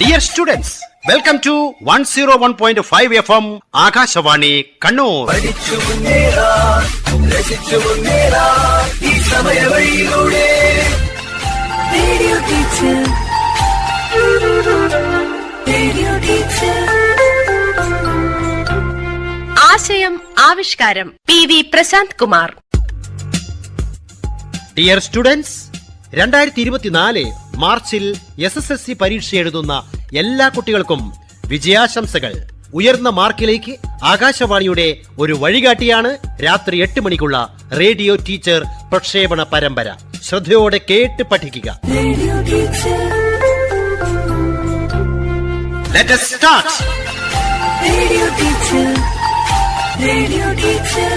Dear students, welcome to 101.5 FM Akashawani Kannur. Radio teacher. Radio teacher. ആശയം ആവിഷ്കാരം PV Prashant Kumar. Dear students, 2024 മാർച്ചിൽ SSLC പരീക്ഷ എഴുതുന്ന എല്ലാ കുട്ടികൾക്കും വിജയാശംസകൾ. ഉയർന്ന മാർക്കിലേക്ക് ആകാശവാണിയുടെ ഒരു വഴികാട്ടിയാണ് രാത്രി 8 മണിക്കുള്ള റേഡിയോ ടീച്ചർ പ്രക്ഷേപണ പരമ്പര. ശ്രദ്ധയോടെ കേട്ട് പഠിക്കുക. Let us start. Radio teacher. Radio teacher.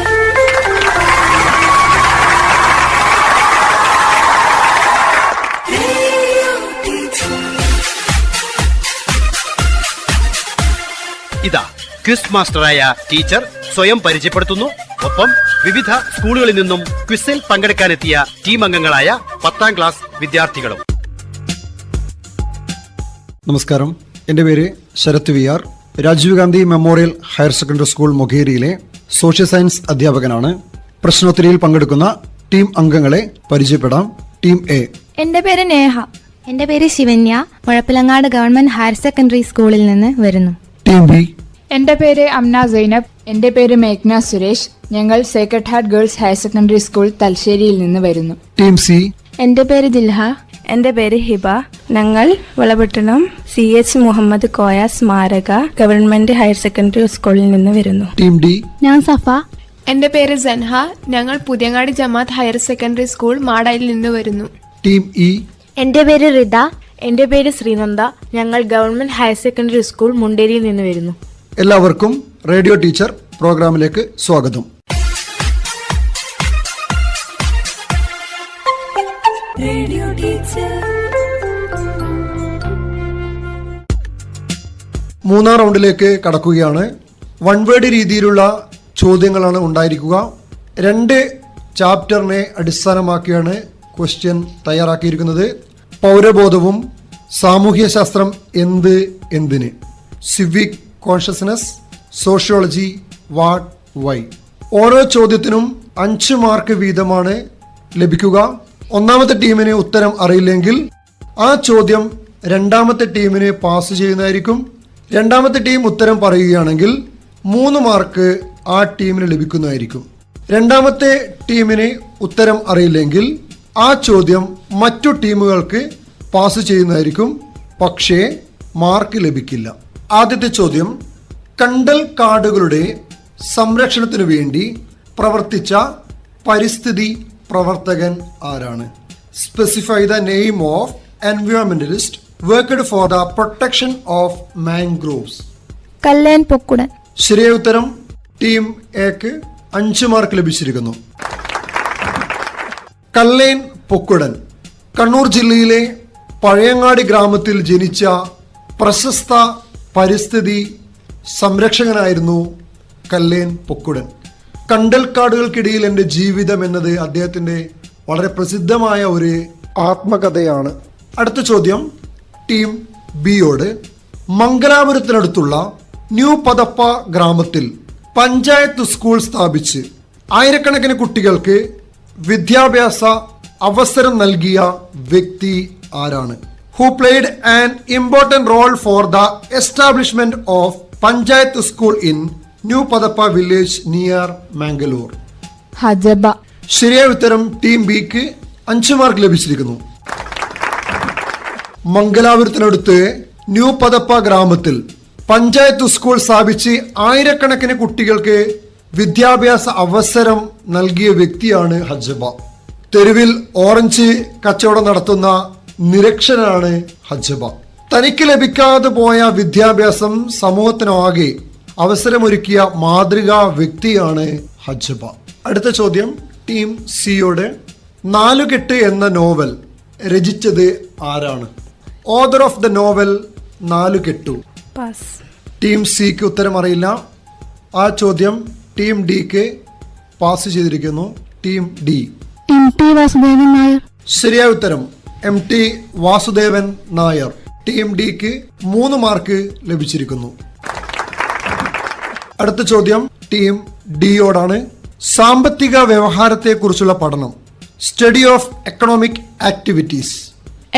ഇതാ ക്വിസ് മാസ്റ്ററായ ടീച്ചർ സ്വയം പരിചയപ്പെടുത്തുന്നു. ഒപ്പം വിവിധ സ്കൂളുകളിൽ നിന്നും ക്വിസിൽ പങ്കെടുക്കാനെത്തിയ ടീം അംഗങ്ങളായ 10ാം ക്ലാസ് വിദ്യാർത്ഥികളും. നമസ്കാരം, എൻ്റെ പേര് Sarath VR. Rajiv Gandhi memorial higher secondary school മൊകേരിയിലെ സോഷ്യൽ സയൻസ് അധ്യാപകനാണ്. പ്രശ്നോത്തരിയിൽ പങ്കെടുക്കുന്ന ടീം അംഗങ്ങളെ പരിചയപ്പെടാം. Team A. എൻ്റെ പേര് നേഹ. എൻ്റെ പേര് Shivanya. Muzhappilangad government higher secondary സ്കൂളിൽ നിന്ന് വരുന്നു. Team B. എൻ്റെ പേര് അംന സൈനബ്. എൻ്റെ പേര് മേഘ്ന സുരേഷ്. ഞങ്ങൾ Sacred Heart girls higher secondary school തലശ്ശേരിയിൽ നിന്ന് വരുന്നു. Team C. എൻ്റെ പേര് ദിൽഹ. എൻ്റെ പേര് ഹിബ. ഞങ്ങൾ വളപട്ടണം CH മുഹമ്മദ് കോയ സ്മാരക ഗവൺമെന്റ് ഹയർ സെക്കൻഡറി സ്കൂളിൽ നിന്ന് വരുന്നു. Team D. ഞാൻ സഫ. എൻ്റെ പേര് സൻഹ. ഞങ്ങൾ പുതിയങ്ങാടി ജമാഅത്ത് ഹയർ സെക്കൻഡറി സ്കൂൾ മാടായിൽ നിന്ന് വരുന്നു. Team E. എൻ്റെ പേര് റിത. എൻ്റെ പേര് ശ്രീനന്ദ. ഞങ്ങൾ ഗവൺമെന്റ് ഹയർ സെക്കൻഡറി സ്കൂൾ മുണ്ടേരിയിൽ നിന്ന് വരുന്നു. എല്ലാവർക്കും റേഡിയോ ടീച്ചർ പ്രോഗ്രാമിലേക്ക് സ്വാഗതം. Radio teacher. മൂന്നാം റൗണ്ടിലേക്ക് കടക്കുകയാണ്. വൺ വേർഡ് രീതിയിലുള്ള ചോദ്യങ്ങളാണ് ഉണ്ടായിരിക്കുക. 2 ചാപ്റ്ററിനെ അടിസ്ഥാനമാക്കിയാണ് ക്വസ്റ്റ്യൻ തയ്യാറാക്കിയിരിക്കുന്നത്. പൗരബോധവും സാമൂഹ്യ ശാസ്ത്രം എന്തിന്, civic consciousness, sociology, what, why. ഓരോ ചോദ്യത്തിനും 5 മാർക്ക് വീതമാണ് ലഭിക്കുക. ഒന്നാമത്തെ ടീമിന് ഉത്തരം അറിയില്ലെങ്കിൽ ആ ചോദ്യം രണ്ടാമത്തെ ടീമിന് പാസ് ചെയ്യുന്നതായിരിക്കും. രണ്ടാമത്തെ ടീം ഉത്തരം പറയുകയാണെങ്കിൽ 3 മാർക്ക് ആ ടീമിന് ലഭിക്കുന്നതായിരിക്കും. രണ്ടാമത്തെ ടീമിന് ഉത്തരം അറിയില്ലെങ്കിൽ ആ ചോദ്യം മറ്റു ടീമുകൾക്ക് പാസ് ചെയ്യുന്നതായിരിക്കും, പക്ഷേ മാർക്ക് ലഭിക്കില്ല. ആദ്യത്തെ ചോദ്യം, കണ്ടൽ കാടുകളുടെ സംരക്ഷണത്തിനു വേണ്ടി പ്രവർത്തിച്ച പരിസ്ഥിതി പ്രവർത്തകൻ ആരാണ്? Specify the name of environmentalist worked for the protection of mangroves. Kallen Pokkudan. ശരിയായ ഉത്തരം ടീം എക്ക് 5 മാർക്ക് ലഭിച്ചിരിക്കുന്നു. കല്ലേൻ പൊക്കുടൻ കണ്ണൂർ ജില്ലയിലെ പഴയങ്ങാടി ഗ്രാമത്തിൽ ജനിച്ച പ്രശസ്ത പരിസ്ഥിതി സംരക്ഷകനായിരുന്നു കല്ലേൻ പൊക്കുടൻ. കണ്ടൽക്കാടുകൾക്കിടയിൽ എൻ്റെ ജീവിതം എന്നത് അദ്ദേഹത്തിൻ്റെ വളരെ പ്രസിദ്ധമായ ഒരു ആത്മകഥയാണ്. അടുത്ത ചോദ്യം ടീം ബിയോട്. മംഗലാപുരത്തിനടുത്തുള്ള ന്യൂ പദപ്പ ഗ്രാമത്തിൽ പഞ്ചായത്ത് സ്കൂൾ സ്ഥാപിച്ച് ആയിരക്കണക്കിന് കുട്ടികൾക്ക് വിദ്യാഭ്യാസ അവസരം നൽകിയ വ്യക്തി ആരാണ്? Who played an important role for the establishment of panchayat school in New Padpu village near Mangalore. Hajabba. ശരിയായ ഉത്തരം ടീം ബിക്ക് 5 മാർക്ക് ലഭിച്ചിരിക്കുന്നു. മംഗലാപുരത്തിനടുത്ത് ന്യൂ പദപ്പ ഗ്രാമത്തിൽ പഞ്ചായത്ത് സ്കൂൾ സ്ഥാപിച്ച് ആയിരക്കണക്കിന് കുട്ടികൾക്ക് വിദ്യാഭ്യാസ അവസരം നൽകിയ വ്യക്തിയാണ് ഹജബ. തെരുവിൽ ഓറഞ്ച് കച്ചവടം നടത്തുന്ന നിരക്ഷരനാണ് ഹജബ. തനിക്ക് ലഭിക്കാതെ പോയ വിദ്യാഭ്യാസം സമൂഹത്തിനാകെ അവസരമൊരുക്കിയ മാതൃകാ വ്യക്തിയാണ് ഹജബ. അടുത്ത ചോദ്യം ടീം സിയോട്. 4 കെട്ട് എന്ന നോവൽ രചിച്ചത് ആരാണ്? ഓഥർ ഓഫ് ദ നോവൽ 4 കെട്ടു. പാസ്. ടീം സിക്ക് ഉത്തരം അറിയില്ല. ആ ചോദ്യം ടീം ഡിക്ക് പാസ് ചെയ്തിരിക്കുന്നു. Team D. MT Vasudevan Nair. ശരിയായ ഉത്തരം MT വാസുദേവൻ നായർ. ടീം ഡിക്ക് 3 മാർക്ക് ലഭിച്ചിരിക്കുന്നു. അടുത്ത ചോദ്യം ടീം ഡിയോടാണ്. സാമ്പത്തിക വ്യവഹാരത്തെക്കുറിച്ചുള്ള പഠനം. Study of economic activities.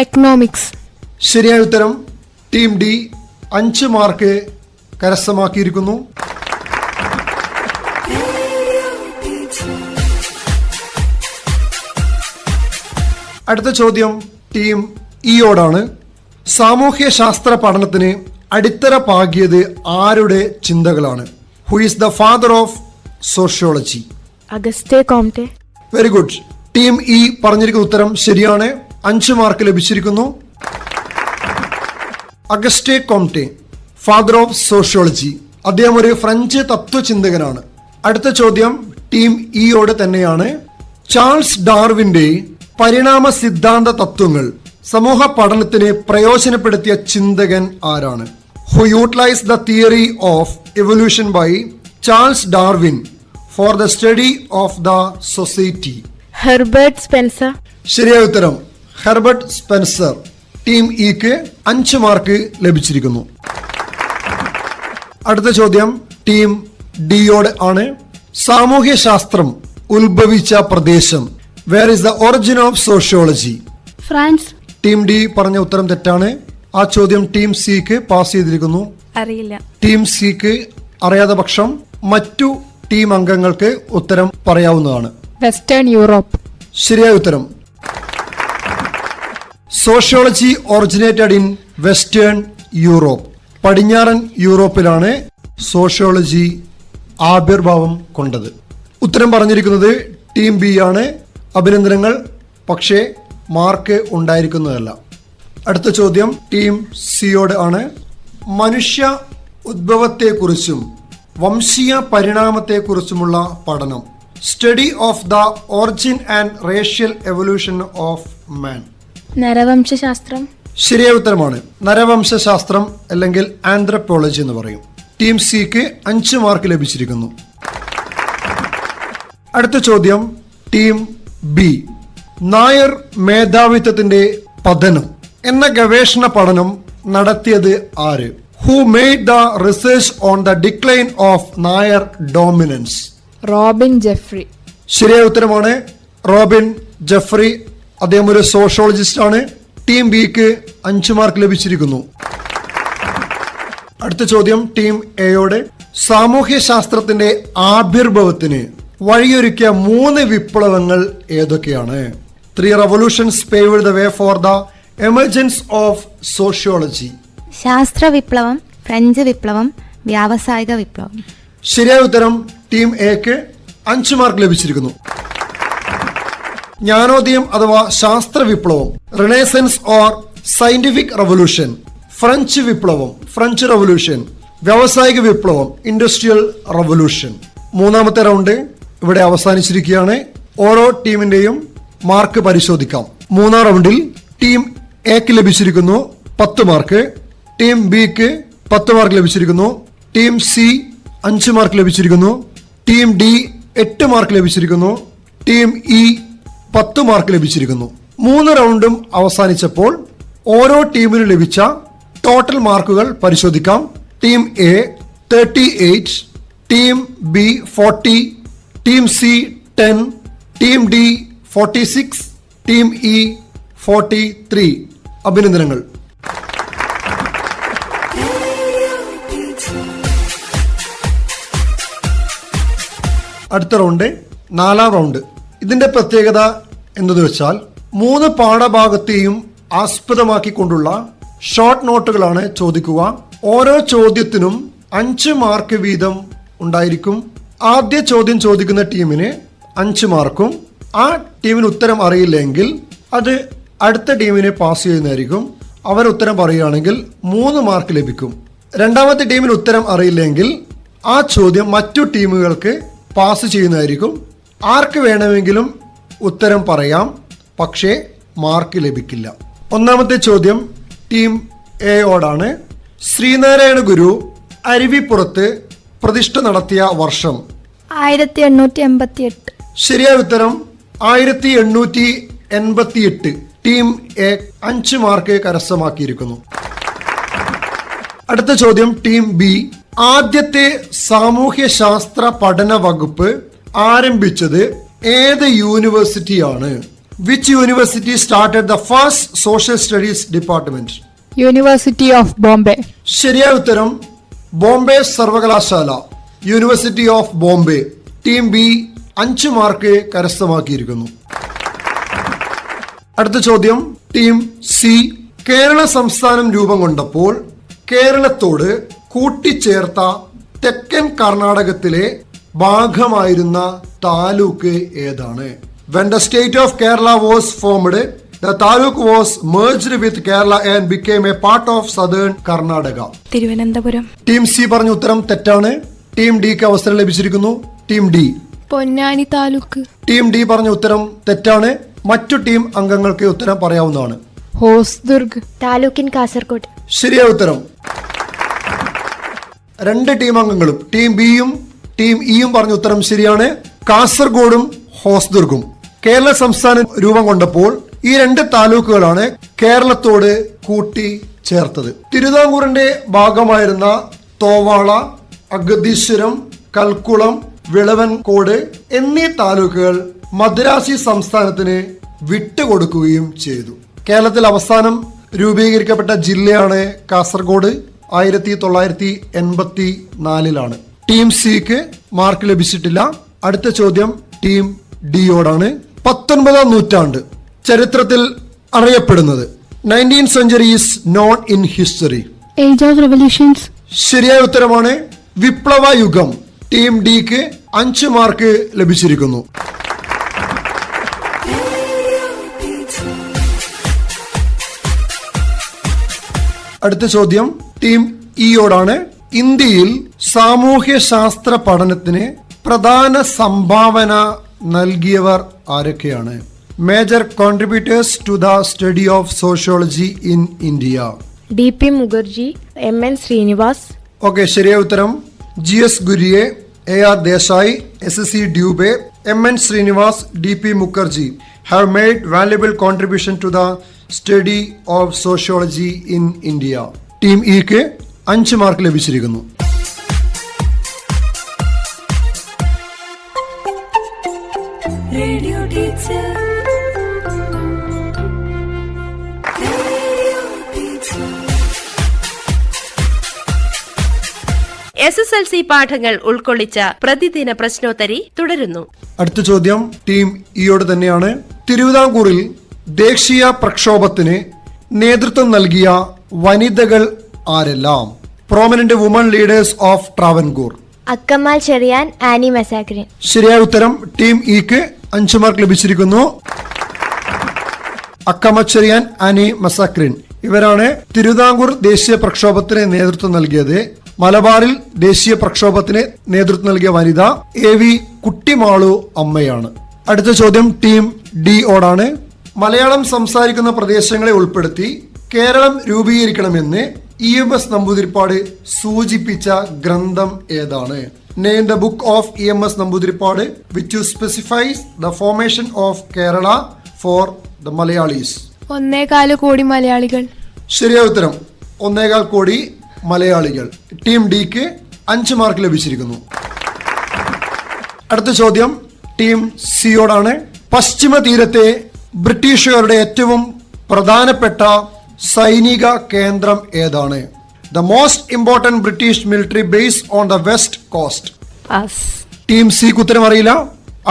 Economics. ശരിയായ ഉത്തരം. ടീം ഡി 5 മാർക്ക് കരസ്ഥമാക്കിയിരിക്കുന്നു. അടുത്ത ചോദ്യം ടീം ഇയോടാണ്. സാമൂഹ്യ ശാസ്ത്ര പഠനത്തിന് അടിത്തറ പാകിയത് ആരുടെ ചിന്തകളാണ്? Who is the father of sociology? August Comte. Very good. Team E പറഞ്ഞിരിക്കുന്ന ഉത്തരം ശരിയാണ്. 5 മാർക്ക് ലഭിച്ചിരിക്കുന്നു. August Comte, father of sociology. അദ്ദേഹം ഒരു ഫ്രഞ്ച് തത്വചിന്തകനാണ്. അടുത്ത ചോദ്യം ടീം ഇയോട് തന്നെയാണ്. ചാൾസ് ഡാർവിന്റെ പരിണാമ സിദ്ധാന്ത തത്വങ്ങൾ സമൂഹ പഠനത്തിന് പ്രയോജനപ്പെടുത്തിയ ചിന്തകൻ ആരാണ്? Who utilise the theory of evolution by Charles Darwin for the study of the society? Herbert Spencer. ശരിയായ ഉത്തരം ഹെർബർട്ട് സ്പെൻസർ. ടീം ഇക്ക് 5 മാർക്ക് ലഭിച്ചിരിക്കുന്നു. അടുത്ത ചോദ്യം ടീം ഡിയോട് ആണ്. സാമൂഹ്യ ശാസ്ത്രം ഉത്ഭവിച്ച പ്രദേശം. Where is the origin of sociology? France. Team D പറഞ്ഞ ഉത്തരം തെറ്റാണ്. ആ ചോദ്യം ടീം സിക്ക് പാസ് ചെയ്തിരിക്കുന്നു. അറിയില്ല. ടീം സിക്ക് അറിയാത്ത പക്ഷം മറ്റു ടീം അംഗങ്ങൾക്ക് ഉത്തരം പറയാവുന്നതാണ്. Western Europe. ശരിയായ ഉത്തരം. Sociology originated in western Europe. പടിഞ്ഞാറൻ യൂറോപ്പിലാണ് സോഷ്യോളജി ആവിർഭാവം കൊണ്ടത്. ഉത്തരം പറഞ്ഞിരിക്കുന്നത് ടീം ബി ആണ്. അഭിനന്ദനങ്ങൾ. പക്ഷേ മാർക്ക് ഉണ്ടായിരിക്കുന്നതല്ല. അടുത്ത ചോദ്യം ടീം സിയോട് ആണ്. മനുഷ്യ ഉദ്ഭവത്തെക്കുറിച്ചും വംശീയ പരിണാമത്തെക്കുറിച്ചുമുള്ള പഠനം. Study of the origin and racial evolution of man. നരവംശാസ്ത്രം. ശരിയായ ഉത്തരമാണ്. നരവംശാസ്ത്രം അല്ലെങ്കിൽ ആന്ത്രപ്പോളജി എന്ന് പറയും. ടീം സിക്ക് 5 മാർക്ക് ലഭിച്ചിരിക്കുന്നു. അടുത്ത ചോദ്യം ടീം ബി. നായർ മേധാവിത്വത്തിന്റെ പതനം എന്ന ഗവേഷണ പഠനം നടത്തിയത് ആര്? Who made the research on the decline of Nair dominance? Robin Jeffrey. ശരിയായ ഉത്തരമാണ് റോബിൻ ജെഫ്രി. അദ്ദേഹം ഒരു സോഷ്യോളജിസ്റ്റ് ആണ്. ടീം ബിക്ക് 5 മാർക്ക് ലഭിച്ചിരിക്കുന്നു. അടുത്ത ചോദ്യം ടീം എയോട്. സാമൂഹ്യ ശാസ്ത്രത്തിന്റെ ആവിർഭവത്തിന് വഴിയൊരുക്കിയ 3 വിപ്ലവങ്ങൾ ഏതൊക്കെയാണ്? 3 revolutions paved the way for the emergence of sociology. ശാസ്ത്ര വിപ്ലവം, ഫ്രഞ്ച് വിപ്ലവം, വ്യാവസായിക വിപ്ലവം. ശരിയായ ഉത്തരം ടീം എക്ക് 5 മാർക്ക് ലഭിച്ചിരിക്കുന്നു. ജ്ഞാനോദയം അഥവാ ശാസ്ത്ര വിപ്ലവം, renaissance or scientific revolution, French വിപ്ലവം, ഫ്രഞ്ച് റവല്യൂഷൻ, വ്യാവസായിക വിപ്ലവം, ഇൻഡസ്ട്രിയൽ റവല്യൂഷൻ. 3ാമത്തെ റൗണ്ട് ഇവിടെ അവസാനിച്ചിരിക്കുകയാണ്. ഓരോ ടീമിന്റെയും മാർക്ക് പരിശോധിക്കാം. 3ാം റൗണ്ടിൽ ടീം എക്ക് ലഭിച്ചിരിക്കുന്നു 10 മാർക്ക്. ടീം ബിക്ക് 10 മാർക്ക് ലഭിച്ചിരിക്കുന്നു. ടീം സി 5 മാർക്ക് ലഭിച്ചിരിക്കുന്നു. ടീം ഡി 8 മാർക്ക് ലഭിച്ചിരിക്കുന്നു. ടീം ഇ 10 മാർക്ക് ലഭിച്ചിരിക്കുന്നു. 3 റൗണ്ടും അവസാനിച്ചപ്പോൾ ഓരോ ടീമിനും ലഭിച്ച ടോട്ടൽ മാർക്കുകൾ പരിശോധിക്കാം. Team A 38, team B 40, team C 10, team D 46, team E 43. അഭിനന്ദനങ്ങൾ. അടുത്ത റൗണ്ട് 4ാം റൗണ്ട്. ഇതിന്റെ പ്രത്യേകത എന്തെന്ന് വെച്ചാൽ 3 പാഠഭാഗത്തെയും ആസ്പദമാക്കിക്കൊണ്ടുള്ള ഷോർട്ട് നോട്ടുകളാണ് ചോദിക്കുക. ഓരോ ചോദ്യത്തിനും 5 മാർക്ക് വീതം ഉണ്ടായിരിക്കും. ആദ്യ ചോദ്യം ചോദിക്കുന്ന ടീമിന് 5 മാർക്കും ആ ടീമിന് ഉത്തരം അറിയില്ലെങ്കിൽ അത് അടുത്ത ടീമിനെ പാസ് ചെയ്യുന്നതായിരിക്കും. അവർ ഉത്തരം പറയുകയാണെങ്കിൽ 3 മാർക്ക് ലഭിക്കും. രണ്ടാമത്തെ ടീമിന് ഉത്തരം അറിയില്ലെങ്കിൽ ആ ചോദ്യം മറ്റു ടീമുകൾക്ക് പാസ് ചെയ്യുന്നതായിരിക്കും. ആർക്ക് വേണമെങ്കിലും ഉത്തരം പറയാം, പക്ഷേ മാർക്ക് ലഭിക്കില്ല. 1ാമത്തെ ചോദ്യം ടീം എയോടാണ്. ശ്രീനാരായണ ഗുരു അരുവിപ്പുറത്ത് പ്രതിഷ്ഠ നടത്തിയ വർഷം? 1888. ശരിയായ ഉത്തരം 1888. ടീം എ 5 മാർക്ക് കരസ്ഥമാക്കിയിരിക്കുന്നു. അടുത്ത ചോദ്യം ടീം ബി. ആദ്യത്തെ സാമൂഹ്യശാസ്ത്ര പഠന വകുപ്പ് ആരംഭിച്ചത് ഏത് യൂണിവേഴ്സിറ്റിയാണ്? Which university started the first social studies department? University of Bombay. ശരിയായ ഉത്തരം ബോംബെ സർവകലാശാല, university of Bombay. Team B 5 mark കരസ്ഥമാക്കിയിരിക്കുന്നു. അടുത്ത ചോദ്യം ടീം സി. കേരള സംസ്ഥാനം രൂപം കൊണ്ടപ്പോൾ കേരളത്തോട് കൂട്ടിച്ചേർത്ത തെക്കൻ കർണാടകത്തിലെ ഭാഗമായിരുന്ന താലൂക്ക് ഏതാണ്? When the state of Kerala was formed, the taluk was merged with Kerala and became a part of southern Karnataka. Thiruvananthapuram. Team C പറഞ്ഞ ഉത്തരം തെറ്റാണ്. ടീം ഡിക്ക് അവസരം ലഭിച്ചിരിക്കുന്നു. Team D. Ponnani taluk. Team D പറഞ്ഞ ഉത്തരം തെറ്റാണ്. മറ്റു ടീം അംഗങ്ങൾക്ക് ഉത്തരം പറയാവുന്നതാണ്. ഹോസ്ദുർഗ്. താലൂക്കിൻ കാസർഗോഡ്. ശരിയായ ഉത്തരം. 2 ടീം അംഗങ്ങളും ടീം ബിയും ടീം ഇയും പറഞ്ഞ ഉത്തരം ശരിയാണ്. കാസർഗോഡും ഹോസ്ദുർഗും. കേരള സംസ്ഥാനം രൂപം കൊണ്ടപ്പോൾ ഈ 2 താലൂക്കുകളാണ് കേരളത്തോട് കൂട്ടി ചേർത്തത്. തിരുവിതാംകൂറിന്റെ ഭാഗമായിരുന്ന തോവാള, അഗതീശ്വരം, കൽക്കുളം, വിളവൻകോട് എന്നീ താലൂക്കുകൾ മദ്രാസി സംസ്ഥാനത്തിന് വിട്ടുകൊടുക്കുകയും ചെയ്തു. കേരളത്തിൽ അവസാനം രൂപീകരിക്കപ്പെട്ട ജില്ലയാണ് കാസർഗോഡ്. 1984 ടീം സിക്ക് മാർക്ക് ലഭിച്ചിട്ടില്ല. അടുത്ത ചോദ്യം ടീം ഡിയോടാണ്. 19ാം നൂറ്റാണ്ട് ചരിത്രത്തിൽ അറിയപ്പെടുന്നത് 19th century is known in history. Age of revolutions. ശരിയായ ഉത്തരമാണ് വിപ്ലവ യുഗം. ടീം ഡിക്ക് 5 മാർക്ക് ലഭിച്ചിരിക്കുന്നു. അടുത്ത ചോദ്യം ടീം ഇയോടാണ്. ഇന്ത്യയിൽ സാമൂഹ്യ ശാസ്ത്ര പഠനത്തിന് പ്രധാന സംഭാവന നൽകിയവർ ആരൊക്കെയാണ്? Major contributors to the study of sociology in India. DP Mukherjee, MN Srinivas. Okay, ശരിയായ ഉത്തരം GS ഗുരിയെ, AR Desai, SSC Dube, MN Srinivas, DP Mukherjee have made valuable contribution to the study of sociology in India. Team ഇക്ക് 5 മാർക്ക് ലഭിച്ചിരിക്കുന്നു. Radio teacher. Radio teacher. SSLC പാഠങ്ങൾ ഉൾക്കൊള്ളിച്ച പ്രതിദിന പ്രശ്നോത്തരി തുടരുന്നു. അടുത്ത ചോദ്യം team ഇയോട് തന്നെയാണ്. തിരുവിതാംകൂറിൽ ദേശീയ പ്രക്ഷോഭത്തിന് നേതൃത്വം നൽകിയ വനിതകൾ ആരെല്ലാം? Prominent women leaders of Travancore. Accamma Cherian, Annie Mascarene. ശരിയായ ഉത്തരം ടീം ഇക്ക് 5 മാർക്ക് ലഭിച്ചിരിക്കുന്നു. അക്കമച്ചെറിയാൻ, ആനി മസാക്രിൻ ഇവരാണ് തിരുവിതാംകൂർ ദേശീയ പ്രക്ഷോഭത്തിന് നേതൃത്വം നൽകിയത്. മലബാറിൽ ദേശീയ പ്രക്ഷോഭത്തിന് നേതൃത്വം നൽകിയ വനിത AV കുട്ടിമാളു അമ്മയാണ്. അടുത്ത ചോദ്യം ടീം ഡി ഓടാണ്. മലയാളം സംസാരിക്കുന്ന പ്രദേശങ്ങളെ ഉൾപ്പെടുത്തി കേരളം രൂപീകരിക്കണമെന്ന് EMS നമ്പൂതിരിപ്പാട് സൂചിപ്പിച്ച ഗ്രന്ഥം ഏതാണ്? Name the book of EMS Namboodiripad which specifies the formation of Kerala for the Malayalis. 1.25 കോടി മലയാളികൾ. ശരിയായ ഉത്തരം 1.25 കോടി മലയാളികൾ. ടീം ഡിക്ക് 5 മാർക്ക് ലഭിച്ചിരിക്കുന്നു. അടുത്ത ചോദ്യം ടീം സിയോടാണ്. പശ്ചിമ തീരത്തെ ബ്രിട്ടീഷുകാരുടെ ഏറ്റവും പ്രധാനപ്പെട്ട സൈനിക കേന്ദ്രം ഏതാണ്? The most important British military base on the west cost. Pass. Team സിക്ക് ഉത്തരം അറിയില്ല.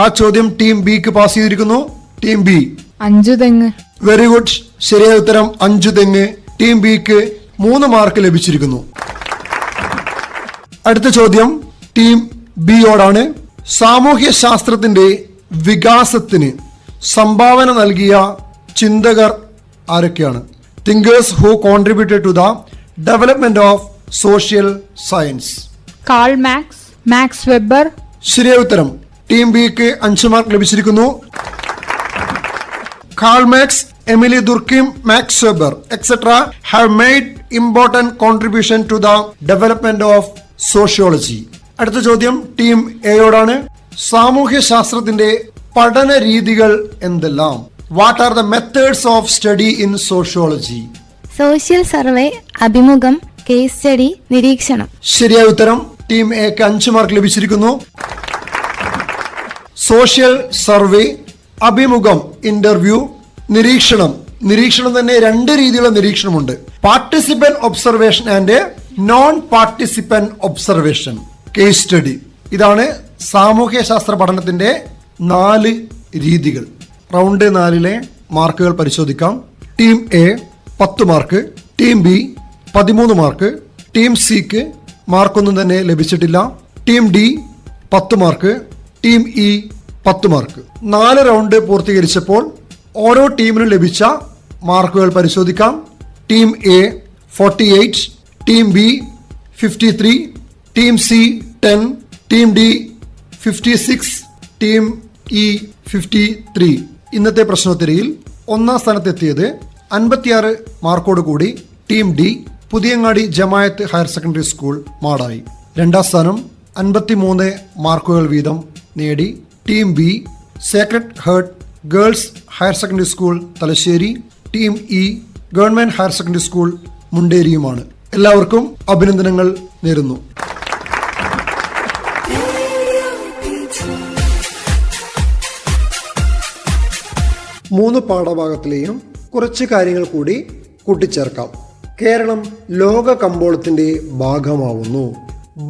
ആ ചോദ്യം ടീം ബിക്ക് പാസ് ചെയ്തിരിക്കുന്നു. Team B Anchuthengu. Very good. ശരിയായ ഉത്തരം അഞ്ചുതെങ്ങ്. ടീം ബിക്ക് 3 മാർക്ക് ലഭിച്ചിരിക്കുന്നു. അടുത്ത ചോദ്യം ടീം ബിയോടാണ്. സാമൂഹ്യ ശാസ്ത്രത്തിന്റെ വികാസത്തിന് സംഭാവന നൽകിയ ചിന്തകർ ആരൊക്കെയാണ്? thinkers who contributed to the development of social science. Karl Marx, Max Weber. ശരിയായ ഉത്തരം ടീം ബിക്ക് 5 മാർക്ക് ലഭിച്ചിരിക്കുന്നു. Karl Marx, Emile Durkheim, Max Weber etc. have made important contribution to the development of sociology. അടുത്ത ചോദ്യം team എയോടാണ്. സാമൂഹ്യ ശാസ്ത്രത്തിന്റെ പഠന രീതികൾ എന്തെല്ലാം? What are the methods of study in sociology? Social survey, അഭിമുഖം, കേസ് സ്റ്റഡി, നിരീക്ഷണം. ശരിയായ ഉത്തരം. ടീം എക്ക് 5 മാർക്ക് ലഭിച്ചിരിക്കുന്നു. സോഷ്യൽ സർവേ, അഭിമുഖം, ഇന്റർവ്യൂ, നിരീക്ഷണം. നിരീക്ഷണം തന്നെ 2 രീതിയിലുള്ള നിരീക്ഷണമുണ്ട്. Participant observation and non participant observation. Case study. ഇതാണ് സാമൂഹ്യ ശാസ്ത്ര പഠനത്തിന്റെ 4 രീതികൾ. റൗണ്ട് 4 മാർക്കുകൾ പരിശോധിക്കാം. Team A 10 mark, team B 13 mark, team സിക്ക് മാർക്കൊന്നും തന്നെ ലഭിച്ചിട്ടില്ല, team D 10 mark, team E 10 mark. 4 round പൂർത്തീകരിച്ചപ്പോൾ ഓരോ ടീമിനും ലഭിച്ച മാർക്കുകൾ പരിശോധിക്കാം. Team A 48, team B 53, team C 10, team D 56, team E 53. ഇന്നത്തെ പ്രശ്നോത്തരിയിൽ 1ാം സ്ഥാനത്തെത്തിയത് 56 മാർക്കോട് കൂടി team D, Puthiyangadi Jamayath higher secondary school, Madayi. 2ാം സ്ഥാനം 53 മാർക്കുകൾ വീതം നേടി team B, Sacred Heart girls higher secondary school, Thalassery. Team E, government higher secondary school, മുണ്ടേരിയുമാണ്. എല്ലാവർക്കും അഭിനന്ദനങ്ങൾ നേരുന്നു. മൂന്ന് പാഠഭാഗത്തിലെയും കുറച്ച് കാര്യങ്ങൾ കൂടി കൂട്ടിച്ചേർക്കാം. കേരളം ലോക കമ്പോളത്തിന്റെ ഭാഗമാവുന്നു.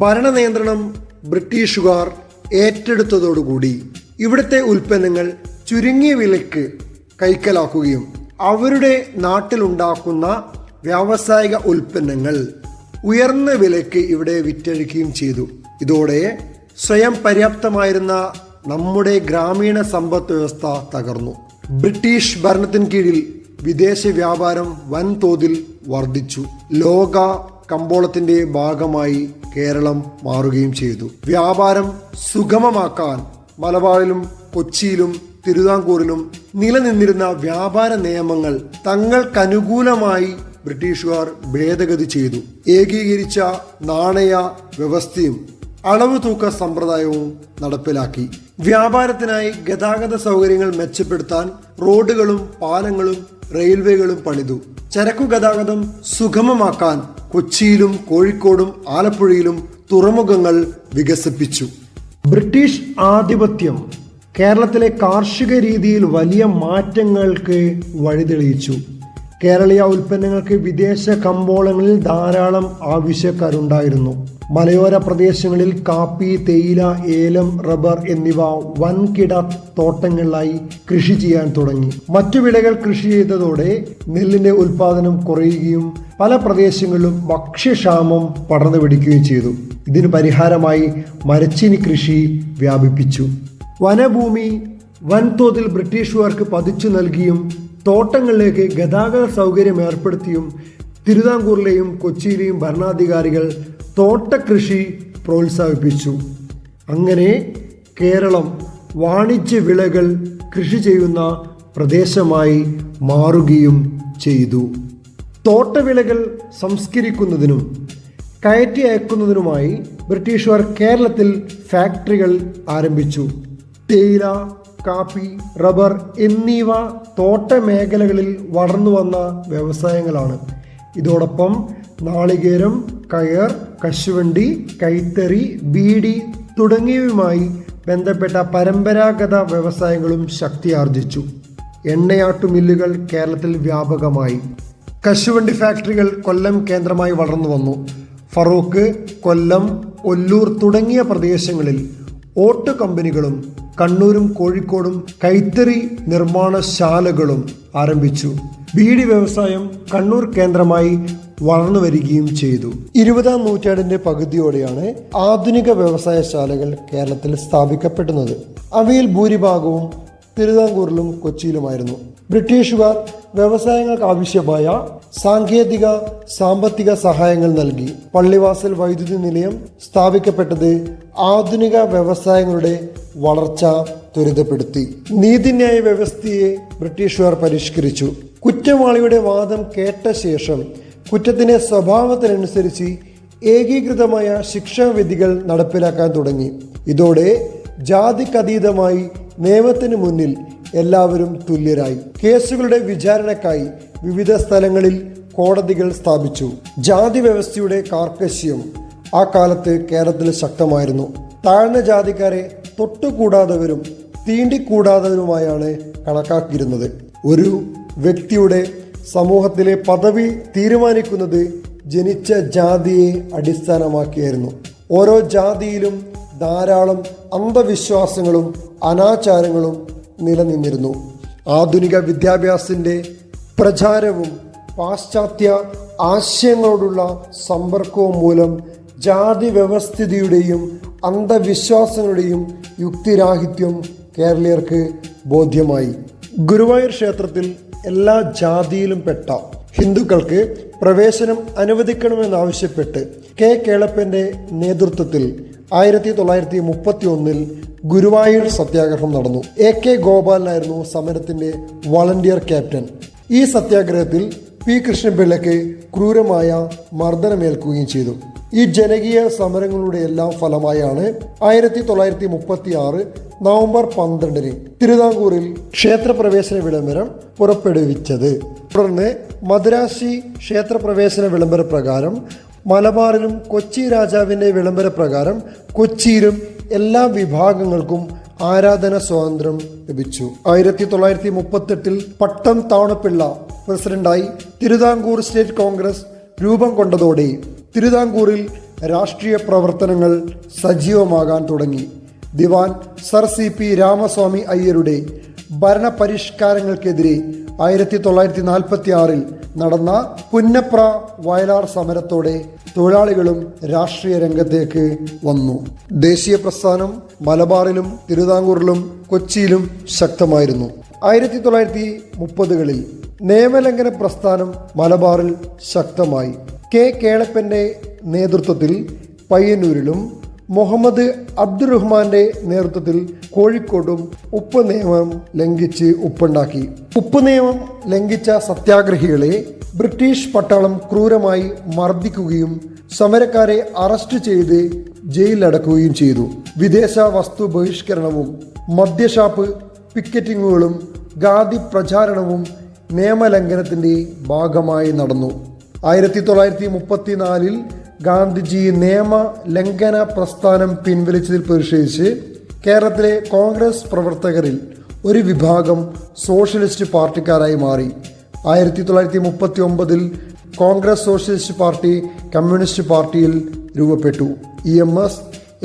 ഭരണനിയന്ത്രണം ബ്രിട്ടീഷുകാർ ഏറ്റെടുത്തതോടുകൂടി ഇവിടുത്തെ ഉൽപ്പന്നങ്ങൾ ചുരുങ്ങിയ വിലയ്ക്ക് കൈക്കലാക്കുകയും അവരുടെ നാട്ടിലുണ്ടാക്കുന്ന വ്യാവസായിക ഉൽപ്പന്നങ്ങൾ ഉയർന്ന വിലയ്ക്ക് ഇവിടെ വിറ്റഴിക്കുകയും ചെയ്തു. ഇതോടെ സ്വയം പര്യാപ്തമായിരുന്ന നമ്മുടെ ഗ്രാമീണ സമ്പദ് വ്യവസ്ഥ തകർന്നു. ബ്രിട്ടീഷ് ഭരണത്തിന് കീഴിൽ വിദേശ വ്യാപാരം വൻതോതിൽ വർദ്ധിച്ചു. ലോക കമ്പോളത്തിന്റെ ഭാഗമായി കേരളം മാറുകയും ചെയ്തു. വ്യാപാരം സുഗമമാക്കാൻ മലബാറിലും കൊച്ചിയിലും തിരുവിതാംകൂറിലും നിലനിന്നിരുന്ന വ്യാപാര നിയമങ്ങൾ തങ്ങൾക്കനുകൂലമായി ബ്രിട്ടീഷുകാർ ഭേദഗതി ചെയ്തു. ഏകീകരിച്ച നാണയ വ്യവസ്ഥയും അളവ് തൂക്ക സമ്പ്രദായവും നടപ്പിലാക്കി. വ്യാപാരത്തിനായി ഗതാഗത സൗകര്യങ്ങൾ മെച്ചപ്പെടുത്താൻ റോഡുകളും പാലങ്ങളും റെയിൽവേകളും പണിതു. ചരക്കു ഗതാഗതം സുഗമമാക്കാൻ കൊച്ചിയിലും കോഴിക്കോടും ആലപ്പുഴയിലും തുറമുഖങ്ങൾ വികസിപ്പിച്ചു. ബ്രിട്ടീഷ് ആധിപത്യം കേരളത്തിലെ കാർഷിക രീതിയിൽ വലിയ മാറ്റങ്ങൾക്ക് വഴിതെളിയിച്ചു. കേരളീയ ഉൽപ്പന്നങ്ങൾക്ക് വിദേശ കമ്പോളങ്ങളിൽ ധാരാളം ആവശ്യക്കാരുണ്ടായിരുന്നു. മലയോര പ്രദേശങ്ങളിൽ കാപ്പി, തേയില, ഏലം, റബ്ബർ എന്നിവ വൻകിട തോട്ടങ്ങളിലായി കൃഷി ചെയ്യാൻ തുടങ്ങി. മറ്റു വിളകൾ കൃഷി ചെയ്തതോടെ നെല്ലിന്റെ ഉൽപാദനം കുറയുകയും പല പ്രദേശങ്ങളിലും ഭക്ഷ്യക്ഷാമം പടർന്നു പിടിക്കുകയും ചെയ്തു. ഇതിന് പരിഹാരമായി മരച്ചീനി കൃഷി വ്യാപിപ്പിച്ചു. വനഭൂമി വൻതോതിൽ ബ്രിട്ടീഷുകാർക്ക് പതിച്ചു നൽകിയും തോട്ടങ്ങളിലേക്ക് ഗതാഗത സൗകര്യം ഏർപ്പെടുത്തിയും തിരുവിതാംകൂറിലെയും കൊച്ചിയിലെയും ഭരണാധികാരികൾ തോട്ടകൃഷി പ്രോത്സാഹിപ്പിച്ചു. അങ്ങനെ കേരളം വാണിജ്യ വിളകൾ കൃഷി ചെയ്യുന്ന പ്രദേശമായി മാറുകയും ചെയ്തു. തോട്ടവിളകൾ സംസ്കരിക്കുന്നതിനും കയറ്റി അയക്കുന്നതിനുമായി ബ്രിട്ടീഷുകാർ കേരളത്തിൽ ഫാക്ടറികൾ ആരംഭിച്ചു. തേയില, കാപ്പി, റബ്ബർ എന്നിവ തോട്ടമേഖലകളിൽ വളർന്നു വന്ന വ്യവസായങ്ങളാണ്. ഇതോടൊപ്പം നാളികേരം, കയർ, കശുവണ്ടി, കൈത്തറി, ബീഡി തുടങ്ങിയവയുമായി ബന്ധപ്പെട്ട പരമ്പരാഗത വ്യവസായങ്ങളും ശക്തിയാർജിച്ചു. എണ്ണയാട്ടു മില്ലുകൾ കേരളത്തിൽ വ്യാപകമായി. കശുവണ്ടി ഫാക്ടറികൾ കൊല്ലം കേന്ദ്രമായി വളർന്നു വന്നു. ഫറൂഖ്, കൊല്ലം, ഒല്ലൂർ തുടങ്ങിയ പ്രദേശങ്ങളിൽ ഓട്ട് കമ്പനികളും കണ്ണൂരും കോഴിക്കോടും കൈത്തറി നിർമ്മാണശാലകളും ആരംഭിച്ചു. ബീഡി വ്യവസായം കണ്ണൂർ കേന്ദ്രമായി വളർന്നു വരികയും ചെയ്തു. 20ാം നൂറ്റാണ്ടിന്റെ പകുതിയോടെയാണ് ആധുനിക വ്യവസായശാലകൾ കേരളത്തിൽ സ്ഥാപിക്കപ്പെടുന്നത്. അവയിൽ ഭൂരിഭാഗവും തിരുവിതാംകൂറിലും കൊച്ചിയിലുമായിരുന്നു. ബ്രിട്ടീഷുകാർ വ്യവസായങ്ങൾക്ക് ആവശ്യമായ സാങ്കേതിക സാമ്പത്തിക സഹായങ്ങൾ നൽകി. പള്ളിവാസൽ വൈദ്യുതി നിലയം സ്ഥാപിക്കപ്പെട്ടത് ആധുനിക വ്യവസായങ്ങളുടെ വളർച്ച ത്വരിതപ്പെടുത്തി. നീതിന്യായ വ്യവസ്ഥയെ ബ്രിട്ടീഷുകാർ പരിഷ്കരിച്ചു. കുറ്റവാളിയുടെ വാദം കേട്ട ശേഷം കുറ്റത്തിന്റെ സ്വഭാവത്തിനനുസരിച്ച് ഏകീകൃതമായ ശിക്ഷാവിധികൾ നടപ്പിലാക്കാൻ തുടങ്ങി. ഇതോടെ ജാതിക്കതീതമായി നിയമത്തിന് മുന്നിൽ എല്ലാവരും തുല്യരായി. കേസുകളുടെ വിചാരണക്കായി വിവിധ സ്ഥലങ്ങളിൽ കോടതികൾ സ്ഥാപിച്ചു. ജാതി വ്യവസ്ഥയുടെ കാർക്കശ്യം ആ കാലത്ത് കേരളത്തിൽ ശക്തമായിരുന്നു. താഴ്ന്ന ജാതിക്കാരെ തൊട്ടുകൂടാത്തവരും തീണ്ടിക്കൂടാത്തവരുമായാണ് കണക്കാക്കിയിരുന്നത്. ഒരു വ്യക്തിയുടെ സമൂഹത്തിലെ പദവി തീരുമാനിക്കുന്നത് ജനിച്ച ജാതിയെ അടിസ്ഥാനമാക്കിയായിരുന്നു. ഓരോ ജാതിയിലും ധാരാളം അന്ധവിശ്വാസങ്ങളും അനാചാരങ്ങളും നിലനിന്നിരുന്നു. ആധുനിക വിദ്യാഭ്യാസത്തിന്റെ പ്രചാരവും പാശ്ചാത്യ ആശയങ്ങളോടുള്ള സമ്പർക്കവും മൂലം ജാതി വ്യവസ്ഥിതിയുടെയും അന്ധവിശ്വാസങ്ങളുടെയും യുക്തിരാഹിത്യം കേരളീയർക്ക് ബോധ്യമായി. ഗുരുവായൂർ ക്ഷേത്രത്തിൽ എല്ലാ ജാതിയിലും പെട്ട ഹിന്ദുക്കൾക്ക് പ്രവേശനം അനുവദിക്കണമെന്നാവശ്യപ്പെട്ട് കെ കേളപ്പന്റെ നേതൃത്വത്തിൽ 1931 ഗുരുവായൂർ സത്യാഗ്രഹം നടന്നു. AK ഗോപാലനായിരുന്നു സമരത്തിന്റെ വളണ്ടിയർ ക്യാപ്റ്റൻ. ഈ സത്യാഗ്രഹത്തിൽ P കൃഷ്ണപിള്ളയ്ക്ക് ക്രൂരമായ മർദ്ദനമേൽക്കുകയും ചെയ്തു. ഈ ജനകീയ സമരങ്ങളുടെ എല്ലാം ഫലമായാണ് 1936 നവംബർ 12 തിരുവിതാംകൂറിൽ ക്ഷേത്രപ്രവേശന വിളംബരം പുറപ്പെടുവിച്ചത്. തുടർന്ന് മദ്രാശി ക്ഷേത്രപ്രവേശന വിളംബര പ്രകാരം മലബാറിലും കൊച്ചി രാജാവിന്റെ വിളംബര പ്രകാരം കൊച്ചിയിലും എല്ലാ വിഭാഗങ്ങൾക്കും ആരാധന സ്വാതന്ത്ര്യം ലഭിച്ചു. 1938 പട്ടം താവണപ്പിള്ള പ്രസിഡന്റായി തിരുവിതാംകൂർ സ്റ്റേറ്റ് കോൺഗ്രസ് രൂപം കൊണ്ടതോടെ തിരുവിതാംകൂറിൽ രാഷ്ട്രീയ പ്രവർത്തനങ്ങൾ സജീവമാകാൻ തുടങ്ങി. ദിവാൻ സർ CP രാമസ്വാമി അയ്യരുടെ ഭരണപരിഷ്കാരങ്ങൾക്കെതിരെ 1946 നടന്ന പുന്നപ്ര വയലാർ സമരത്തോടെ തൊഴിലാളികളും രാഷ്ട്രീയ രംഗത്തേക്ക് വന്നു. ദേശീയ പ്രസ്ഥാനം മലബാറിലും തിരുവിതാംകൂറിലും കൊച്ചിയിലും ശക്തമായിരുന്നു. 1930കളിൽ നിയമലംഘന പ്രസ്ഥാനം മലബാറിൽ ശക്തമായി. കെ കേളപ്പന്റെ നേതൃത്വത്തിൽ പയ്യന്നൂരിലും മുഹമ്മദ് അബ്ദുറഹ്മാന്റെ നേതൃത്വത്തിൽ കോഴിക്കോടും ഉപ്പ് നിയമം ലംഘിച്ച് ഉപ്പുണ്ടാക്കി. ഉപ്പ് നിയമം ലംഘിച്ച സത്യാഗ്രഹികളെ ബ്രിട്ടീഷ് പട്ടാളം ക്രൂരമായി മർദ്ദിക്കുകയും സമരക്കാരെ അറസ്റ്റ് ചെയ്ത് ജയിലിലടക്കുകയും ചെയ്തു. വിദേശ വസ്തു ബഹിഷ്കരണവും മദ്യഷാപ്പ് പിക്കറ്റിങ്ങുകളും ഖാദി പ്രചാരണവും നിയമലംഘനത്തിന്റെ ഭാഗമായി നടന്നു. 1934 ഗാന്ധിജി നിയമ ലംഘന പ്രസ്ഥാനം പിൻവലിച്ചതിൽ പ്രതിഷേധിച്ച് കേരളത്തിലെ കോൺഗ്രസ് പ്രവർത്തകരിൽ ഒരു വിഭാഗം സോഷ്യലിസ്റ്റ് പാർട്ടിക്കാരായി മാറി. 1939 കോൺഗ്രസ് സോഷ്യലിസ്റ്റ് പാർട്ടി കമ്മ്യൂണിസ്റ്റ് പാർട്ടിയിൽ രൂപപ്പെട്ടു. EMS,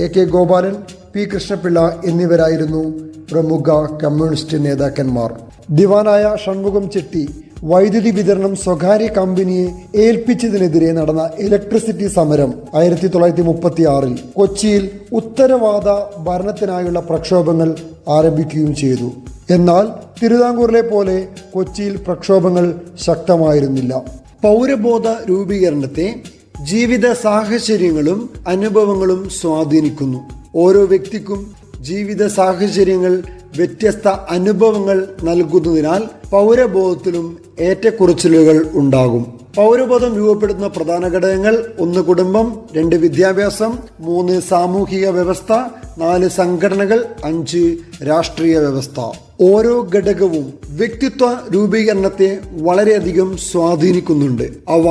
AK Gopalan, P Krishnapillai എന്നിവരായിരുന്നു പ്രമുഖ കമ്മ്യൂണിസ്റ്റ് നേതാക്കന്മാർ. ദിവാനായ ഷൺമുഖം ചെട്ടി വൈദ്യുതി വിതരണം സ്വകാര്യ കമ്പനിയെ ഏൽപ്പിച്ചതിനെതിരെ നടന്ന ഇലക്ട്രിസിറ്റി സമരം 1936 കൊച്ചിയിൽ ഉത്തരവാദ ഭരണത്തിനായുള്ള പ്രക്ഷോഭങ്ങൾ ആരംഭിക്കുകയും ചെയ്തു. എന്നാൽ തിരുവിതാംകൂറിലെ പോലെ കൊച്ചിയിൽ പ്രക്ഷോഭങ്ങൾ ശക്തമായിരുന്നില്ല. പൗരബോധ രൂപീകരണത്തെ ജീവിത സാഹചര്യങ്ങളും അനുഭവങ്ങളും സ്വാധീനിക്കുന്നു. ഓരോ വ്യക്തിക്കും ജീവിത സാഹചര്യങ്ങൾ വ്യത്യസ്ത അനുഭവങ്ങൾ നൽകുന്നതിനാൽ പൗരബോധത്തിലും ഏറ്റക്കുറച്ചിലുകൾ ഉണ്ടാകും. പൗരബോധം രൂപപ്പെടുത്തുന്ന പ്രധാന ഘടകങ്ങൾ: 1 കുടുംബം, 2 വിദ്യാഭ്യാസം, 3 സാമൂഹിക വ്യവസ്ഥ, 4 സംഘടനകൾ, 5 രാഷ്ട്രീയ വ്യവസ്ഥ. ഓരോ ഘടകവും വ്യക്തിത്വ രൂപീകരണത്തെ വളരെയധികം സ്വാധീനിക്കുന്നുണ്ട്. അവ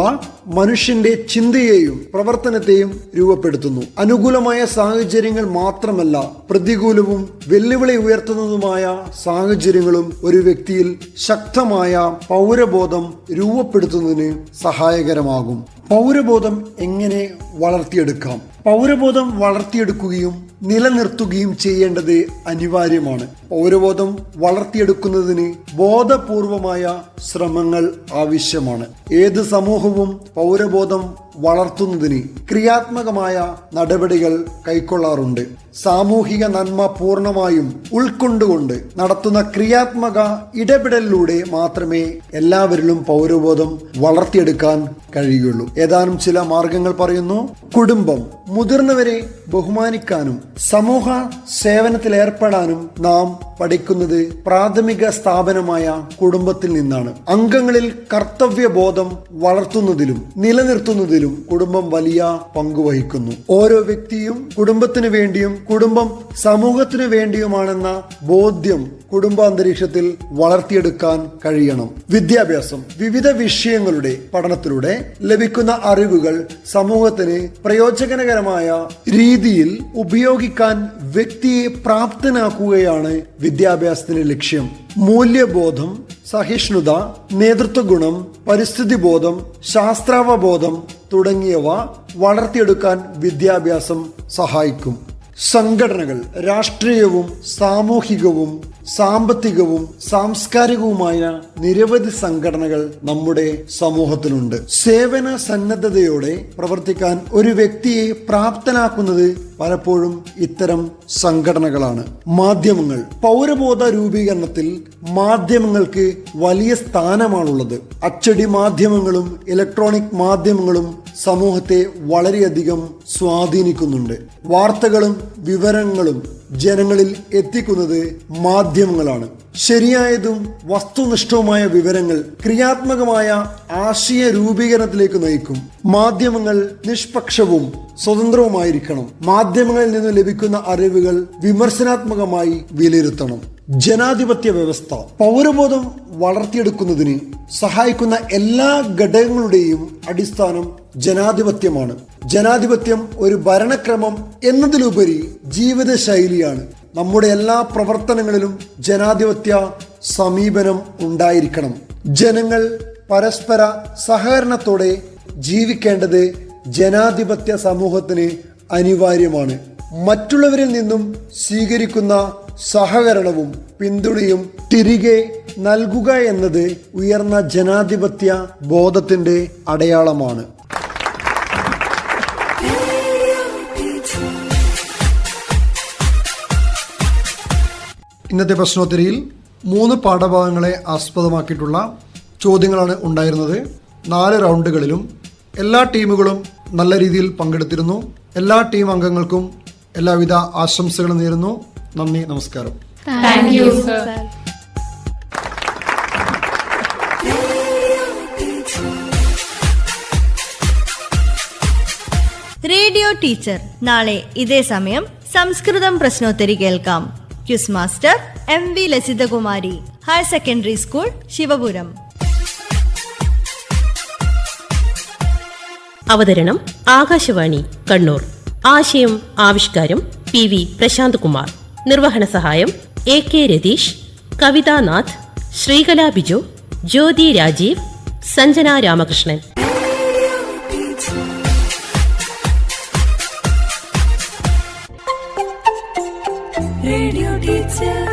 മനുഷ്യന്റെ ചിന്തയെയും പ്രവർത്തനത്തെയും രൂപപ്പെടുത്തുന്നു. അനുകൂലമായ സാഹചര്യങ്ങൾ മാത്രമല്ല, പ്രതികൂലവും വെല്ലുവിളി ഉയർത്തുന്നതുമായ സാഹചര്യങ്ങളും ഒരു വ്യക്തിയിൽ ശക്തമായ പൗരബോധം രൂപപ്പെടുത്തുന്നതിന് സഹായകരമാകും. പൗരബോധം എങ്ങനെ വളർത്തിയെടുക്കാം? പൗരബോധം വളർത്തിയെടുക്കുകയും നിലനിർത്തുകയും ചെയ്യേണ്ടത് അനിവാര്യമാണ്. പൗരബോധം വളർത്തിയെടുക്കുന്നതിന് ബോധപൂർവമായ ശ്രമങ്ങൾ ആവശ്യമാണ്. ഏത് സമൂഹവും പൗരബോധം വളർത്തുന്നതിന് ക്രിയാത്മകമായ നടപടികൾ കൈക്കൊള്ളാറുണ്ട്. സാമൂഹിക നന്മ പൂർണ്ണമായും ഉൾക്കൊണ്ടുകൊണ്ട് നടത്തുന്ന ക്രിയാത്മക ഇടപെടലിലൂടെ മാത്രമേ എല്ലാവരിലും പൗരബോധം വളർത്തിയെടുക്കാൻ കഴിയുള്ളൂ. ഏതാനും ചില മാർഗങ്ങൾ പറയുന്നു. കുടുംബം: മുതിർന്നവരെ ബഹുമാനിക്കാനും സമൂഹ സേവനത്തിൽ ഏർപ്പെടാനും നാം പഠിക്കുന്നത് പ്രാഥമിക സ്ഥാപനമായ കുടുംബത്തിൽ നിന്നാണ്. അംഗങ്ങളിൽ കർത്തവ്യബോധം വളർത്തുന്നതിലും നിലനിർത്തുന്നതിലും കുടുംബം വലിയ പങ്കുവഹിക്കുന്നു. ഓരോ വ്യക്തിയും കുടുംബത്തിനു വേണ്ടിയും കുടുംബം സമൂഹത്തിനു വേണ്ടിയുമാണെന്ന ബോധ്യം കുടുംബാന്തരീക്ഷത്തിൽ വളർത്തിയെടുക്കാൻ കഴിയണം. വിദ്യാഭ്യാസം വിവിധ വിഷയങ്ങളുടെ പഠനത്തിലൂടെ ലഭിക്കുന്ന അറിവുകൾ സമൂഹത്തിന് പ്രയോജനകരമായ രീതിയിൽ ഉപയോഗിക്കാൻ വ്യക്തിയെ പ്രാപ്തനാക്കുകയാണ് വിദ്യാഭ്യാസത്തിന്റെ ലക്ഷ്യം. മൂല്യബോധം, സഹിഷ്ണുത, നേതൃത്വ ഗുണം, പരിസ്ഥിതി ബോധം, ശാസ്ത്രാവബോധം തുടങ്ങിയവ വളർത്തിയെടുക്കാൻ വിദ്യാഭ്യാസം സഹായിക്കും. സംഘടനകൾ രാഷ്ട്രീയവും സാമൂഹികവും സാമ്പത്തികവും സാംസ്കാരികവുമായ നിരവധി സംഘടനകൾ നമ്മുടെ സമൂഹത്തിലുണ്ട്. സേവന സന്നദ്ധതയോടെ പ്രവർത്തിക്കാൻ ഒരു വ്യക്തിയെ പ്രാപ്തനാക്കുന്നത് പലപ്പോഴും ഇത്തരം സംഘടനകളാണ്. മാധ്യമങ്ങൾ പൗരബോധ രൂപീകരണത്തിൽ മാധ്യമങ്ങൾക്ക് വലിയ സ്ഥാനമാണുള്ളത്. അച്ചടി മാധ്യമങ്ങളും ഇലക്ട്രോണിക് മാധ്യമങ്ങളും സമൂഹത്തെ വളരെയധികം സ്വാധീനിക്കുന്നുണ്ട്. വാർത്തകളും വിവരങ്ങളും ജനങ്ങളിൽ എത്തിക്കുന്നത് മാധ്യമങ്ങളാണ്. ശരിയായതും വസ്തുനിഷ്ഠവുമായ വിവരങ്ങൾ ക്രിയാത്മകമായ ആശയ രൂപീകരണത്തിലേക്ക് നയിക്കും. മാധ്യമങ്ങൾ നിഷ്പക്ഷവും സ്വതന്ത്രവുമായിരിക്കണം. മാധ്യമങ്ങളിൽ നിന്ന് ലഭിക്കുന്ന അറിവുകൾ വിമർശനാത്മകമായി വിലയിരുത്തണം. ജനാധിപത്യ വ്യവസ്ഥ പൗരബോധം വളർത്തിയെടുക്കുന്നതിന് സഹായിക്കുന്ന എല്ലാ ഘടകങ്ങളുടെയും അടിസ്ഥാനം ജനാധിപത്യമാണ്. ജനാധിപത്യം ഒരു ഭരണക്രമം എന്നതിലുപരി ജീവിതശൈലിയാണ്. നമ്മുടെ എല്ലാ പ്രവർത്തനങ്ങളിലും ജനാധിപത്യ സമീപനം ഉണ്ടായിരിക്കണം. ജനങ്ങൾ പരസ്പര സഹകരണത്തോടെ ജീവിക്കേണ്ടത് ജനാധിപത്യ സമൂഹത്തിന് അനിവാര്യമാണ്. മറ്റുള്ളവരിൽ നിന്നും സ്വീകരിക്കുന്ന സഹകരണവും പിന്തുണയും തിരികെ നൽകുക എന്നത് ഉയർന്ന ജനാധിപത്യ ബോധത്തിന്റെ അടയാളമാണ്. ഇന്നത്തെ പ്രശ്നോത്തരിയിൽ 3 പാഠഭാഗങ്ങളെ ആസ്പദമാക്കിയിട്ടുള്ള ചോദ്യങ്ങളാണ് ഉണ്ടായിരുന്നത്. 4 റൗണ്ടുകളിലും എല്ലാ ടീമുകളും നല്ല രീതിയിൽ പങ്കെടുത്തിരുന്നു. എല്ലാ ടീം അംഗങ്ങൾക്കും എല്ലാവിധ ആശംസകളും നേരുന്നു. നന്ദി, നമസ്കാരം. റേഡിയോ ടീച്ചർ നാളെ ഇതേ സമയം സംസ്കൃതം പ്രശ്നോത്തരി കേൾക്കാം. Quiz master MV Lasithakumari, higher secondary school, Sivapuram. അവതരണം ആകാശവാണി കണ്ണൂർ. ആശയം ആവിഷ്കാരം PV പ്രശാന്ത് കുമാർ. നിർവഹണ സഹായം AK രതീഷ്, കവിതാനാഥ്, ശ്രീകല ബിജു, ജ്യോതി രാജീവ്, സഞ്ജന രാമകൃഷ്ണൻ. Radio teacher.